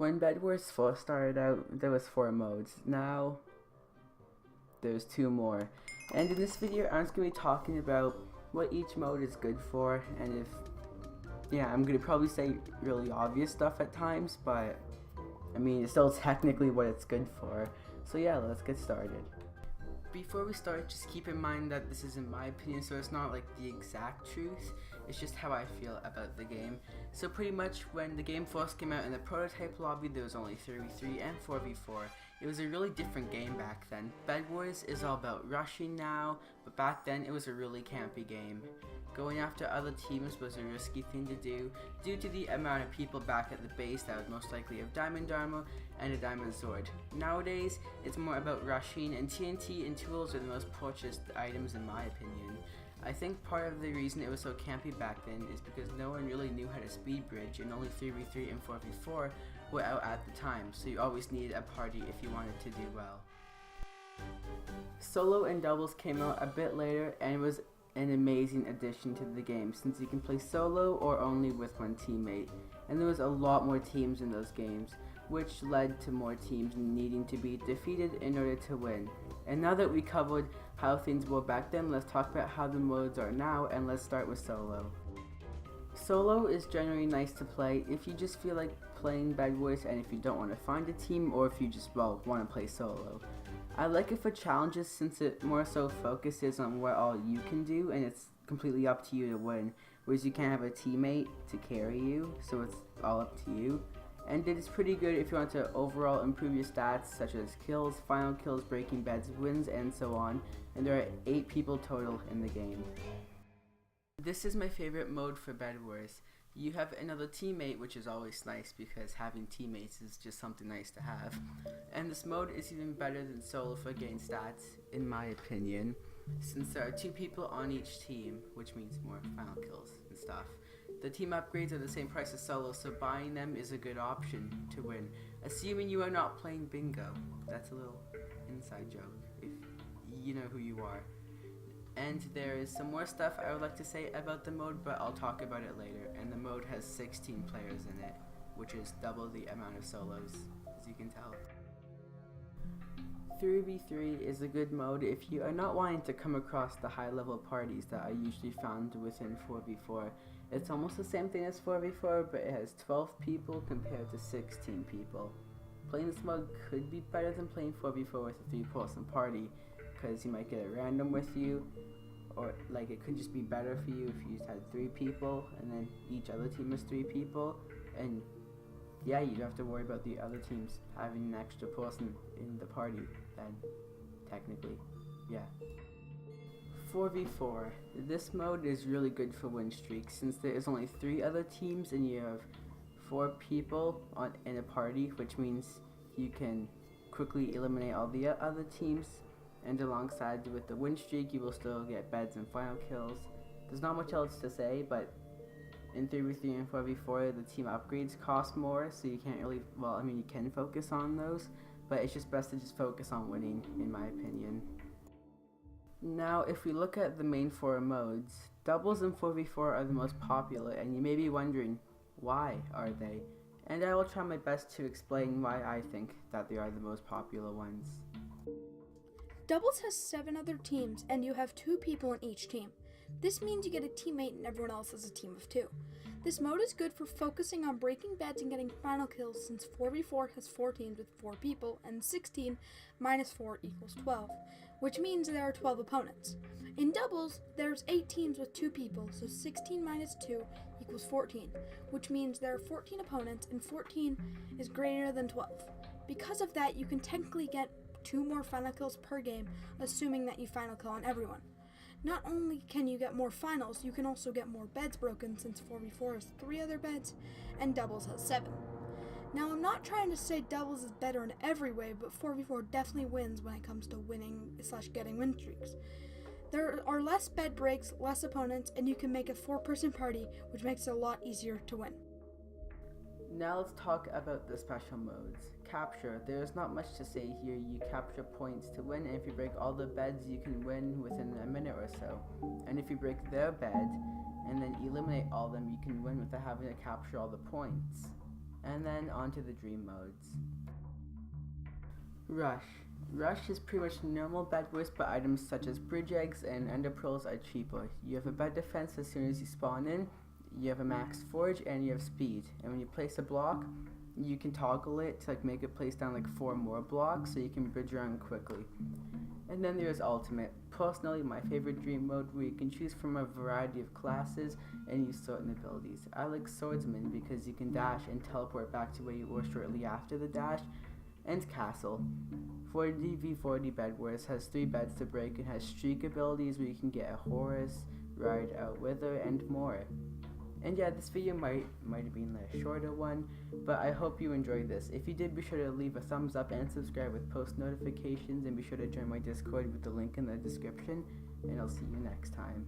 When Bedwars first started out, there was 4 modes. Now, there's 2 more. And in this video, I'm just going to be talking about what each mode is good for, and I'm going to probably say really obvious stuff at times, but I mean, it's still technically what it's good for. So yeah, let's get started. Before we start, just keep in mind that this is in my opinion, so it's not like the exact truth, it's just how I feel about the game. So pretty much when the game first came out in the prototype lobby, there was only 3v3 and 4v4. It was a really different game back then. Bedwars is all about rushing now, but back then it was a really campy game. Going after other teams was a risky thing to do, due to the amount of people back at the base that would most likely have diamond armor and a diamond sword. Nowadays, it's more about rushing, and TNT and tools are the most purchased items in my opinion. I think part of the reason it was so campy back then is because no one really knew how to speed bridge, and only 3v3 and 4v4 were out at the time, so you always needed a party if you wanted to do well. Solo and doubles came out a bit later, and it was an amazing addition to the game since you can play solo or only with one teammate, and there was a lot more teams in those games, which led to more teams needing to be defeated in order to win. And now that we covered how things were back then, let's talk about how the modes are now, and let's start with solo. Solo is generally nice to play if you just feel like playing Bedwars and if you don't want to find a team, or if you just want to play solo. I like it for challenges since it more so focuses on what all you can do, and it's completely up to you to win, whereas you can't have a teammate to carry you, so it's all up to you. And it is pretty good if you want to overall improve your stats, such as kills, final kills, breaking beds, wins, and so on, and there are 8 people total in the game. This is my favorite mode for Bedwars. You have another teammate, which is always nice because having teammates is just something nice to have. And this mode is even better than solo for getting stats, in my opinion, since there are 2 people on each team, which means more final kills and stuff. The team upgrades are the same price as solo, so buying them is a good option to win, assuming you are not playing bingo. That's a little inside joke, if you know who you are. And there is some more stuff I would like to say about the mode, but I'll talk about it later. And the mode has 16 players in it, which is double the amount of solos, as you can tell. 3v3 is a good mode if you are not wanting to come across the high level parties that are usually found within 4v4. It's almost the same thing as 4v4, but it has 12 people compared to 16 people. Playing this mode could be better than playing 4v4 with a 3-person party, because you might get a random with you, or like it could just be better for you if you just had 3 people and then each other team is 3 people, and yeah, you'd have to worry about the other teams having an extra person in the party then, technically, yeah. 4v4. This mode is really good for win streaks since there is only 3 other teams and you have 4 people in a party, which means you can quickly eliminate all the other teams, and alongside with the win streak you will still get beds and final kills. There's not much else to say, but in 3v3 and 4v4 the team upgrades cost more, so you can't really, well, I mean you can focus on those, but it's just best to just focus on winning, in my opinion. Now, if we look at the main 4 modes, doubles and 4v4 are the most popular, and you may be wondering, why are they? And I will try my best to explain why I think that they are the most popular ones. Doubles has 7 other teams, and you have 2 people in each team. This means you get a teammate and everyone else has a team of 2. This mode is good for focusing on breaking beds and getting final kills, since 4v4 has 4 teams with 4 people, and 16 minus 4 equals 12, which means there are 12 opponents. In doubles, there's 8 teams with 2 people, so 16 minus 2 equals 14, which means there are 14 opponents, and 14 is greater than 12. Because of that, you can technically get 2 more final kills per game, assuming that you final kill on everyone. Not only can you get more finals, you can also get more beds broken, since 4v4 has 3 other beds and doubles has 7. Now, I'm not trying to say doubles is better in every way, but 4v4 definitely wins when it comes to winning/getting win streaks. There are less bed breaks, less opponents, and you can make a 4-person party, which makes it a lot easier to win. Now let's talk about the special modes. Capture. There's not much to say here. You capture points to win, and if you break all the beds you can win within a minute or so. And if you break their bed and then eliminate all of them, you can win without having to capture all the points. And then on to the dream modes. Rush. Rush is pretty much normal Bedwars, but items such as bridge eggs and ender pearls are cheaper. You have a bed defense as soon as you spawn in, you have a max forge, and you have speed. And when you place a block, you can toggle it to make it place down 4 more blocks so you can bridge around quickly. And then there's ultimate. Personally, my favorite dream mode, where you can choose from a variety of classes and use certain abilities. I like swordsman because you can dash and teleport back to where you were shortly after the dash. And castle. 40v40 Bedwars has 3 beds to break and has streak abilities where you can get a horse, ride a wither, and more. And yeah, this video might have been a shorter one, but I hope you enjoyed this. If you did, be sure to leave a thumbs up and subscribe with post notifications, and be sure to join my Discord with the link in the description, and I'll see you next time.